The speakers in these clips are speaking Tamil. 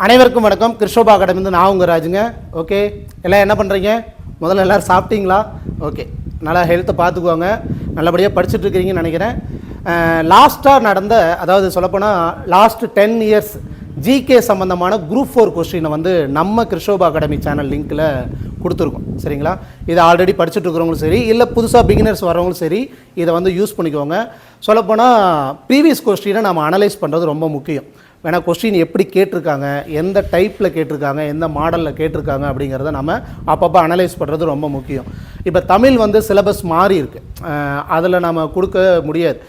அனைவருக்கும் வணக்கம். கிருஷோபா அகாடமிந்து நான் உங்கள் ராஜுங்க. ஓகே, எல்லாம் என்ன பண்ணுறீங்க? முதல்ல எல்லோரும் சாப்பிட்டீங்களா? ஓகே, நல்லா ஹெல்த்தை பார்த்துக்குவாங்க. நல்லபடியாக படிச்சுட்டு இருக்கிறீங்கன்னு நினைக்கிறேன். லாஸ்ட்டாக நடந்த, அதாவது சொல்லப்போனால் லாஸ்ட் 10 இயர்ஸ் ஜிகே சம்மந்தமான குரூப் 4 கொஸ்டினை வந்து நம்ம கிருஷோபா அகாடமி சேனல் லிங்க்கில் கொடுத்துருக்கோம். சரிங்களா? இதை ஆல்ரெடி படிச்சுட்டு இருக்கிறவங்களும் சரி, இல்லை புதுசாக பிகினர்ஸ் வரவங்களும் சரி, இதை வந்து யூஸ் பண்ணிக்கோங்க. சொல்லப்போனால் ப்ரீவியஸ் கொஸ்டினை நம்ம அனலைஸ் பண்ணுறது ரொம்ப முக்கியம். வேணா கொஸ்டின் எப்படி கேட்டிருக்காங்க, எந்த டைப்பில் கேட்டிருக்காங்க, எந்த மாடலில் கேட்டிருக்காங்க அப்படிங்கிறத நம்ம அப்பப்போ அனலைஸ் பண்ணுறது ரொம்ப முக்கியம். இப்போ தமிழ் வந்து சிலபஸ் மாறி இருக்குது, அதில் நம்ம கொடுக்க முடியாது.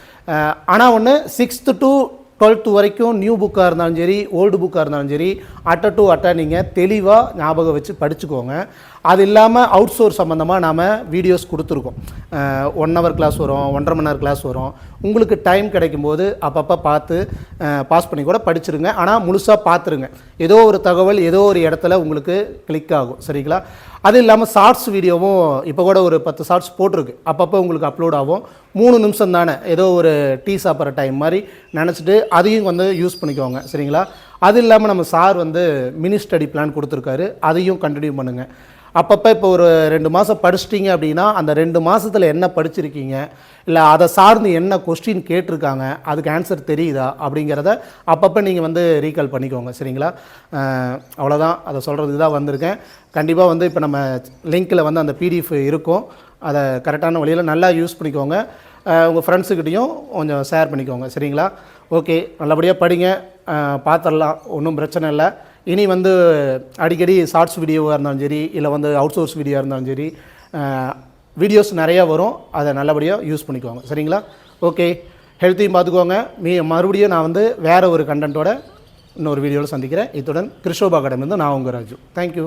ஆனால் ஒன்று 6th to 12th வரைக்கும் நியூ புக்காக இருந்தாலும் சரி, ஓல்டு புக்காக இருந்தாலும் சரி, அட்டை டு அட்டை நீங்கள் தெளிவாக ஞாபகம் வச்சு படிச்சுக்கோங்க. அது இல்லாமல் அவுட் சோர்ஸ் சம்மந்தமாக நாம் வீடியோஸ் கொடுத்துருக்கோம். 1 hour கிளாஸ் வரும், 1.5 மணி நேரம் கிளாஸ் வரும். உங்களுக்கு டைம் கிடைக்கும்போது அப்பப்போ பார்த்து பாஸ் பண்ணி கூட படிச்சுருங்க. ஆனால் முழுசாக பார்த்துருங்க. ஏதோ ஒரு தகவல் ஏதோ ஒரு இடத்துல உங்களுக்கு கிளிக் ஆகும். சரிங்களா? அது இல்லாமல் ஷார்ட்ஸ் வீடியோவும் இப்போ கூட ஒரு 10 ஷார்ட்ஸ் போட்டிருக்கு. அப்பப்போ உங்களுக்கு அப்லோட் ஆகும். 3 நிமிஷம் தானே, ஏதோ ஒரு டீ சாப்பிட்ற டைம் மாதிரி நினச்சிட்டு அதையும் வந்து யூஸ் பண்ணிக்கோங்க. சரிங்களா? அது இல்லாமல் நம்ம சார் வந்து மினி ஸ்டடி பிளான் கொடுத்துருக்காரு, அதையும் கண்டினியூ பண்ணுங்கள். அப்பப்போ இப்போ ஒரு 2 மாதம் படிச்சிட்டிங்க அப்படின்னா அந்த 2 மாதத்தில் என்ன படிச்சிருக்கீங்க, இல்லை அதை சார்ந்து என்ன கொஸ்டின் கேட்டிருக்காங்க, அதுக்கு ஆன்சர் தெரியுதா அப்படிங்கிறத அப்பப்போ நீங்கள் வந்து ரீகால் பண்ணிக்கோங்க. சரிங்களா? அவ்வளோதான், அதை சொல்கிறதுக்கு தான் வந்திருக்கேன். கண்டிப்பாக வந்து இப்போ நம்ம லிங்க்கில் வந்து அந்த பிடிஎஃப் இருக்கும். அதை கரெக்டான வழியில் நல்லா யூஸ் பண்ணிக்கோங்க. உங்கள் ஃப்ரெண்ட்ஸுக்கிட்டையும் கொஞ்சம் ஷேர் பண்ணிக்கோங்க. சரிங்களா? ஓகே, நல்லபடியாக படிங்க, பார்த்துடலாம், ஒன்றும் பிரச்சனை இல்லை. இனி வந்து அடிக்கடி ஷார்ட்ஸ் வீடியோவாக இருந்தாலும் சரி, இல்லை வந்து அவுட் சோர்ஸ் வீடியோவாக இருந்தாலும் சரி, வீடியோஸ் நிறையா வரும். அதை நல்லபடியாக யூஸ் பண்ணிக்குவாங்க. சரிங்களா? ஓகே, ஹெல்த்தையும் பார்த்துக்கோங்க. மறுபடியும் நான் வந்து வேறு ஒரு கண்டென்ட்டோட இன்னொரு வீடியோவில் சந்திக்கிறேன். இத்துடன் கிருஷோபா அகாடமி வந்து நான் உங்கள் ராஜு. தேங்க்யூ.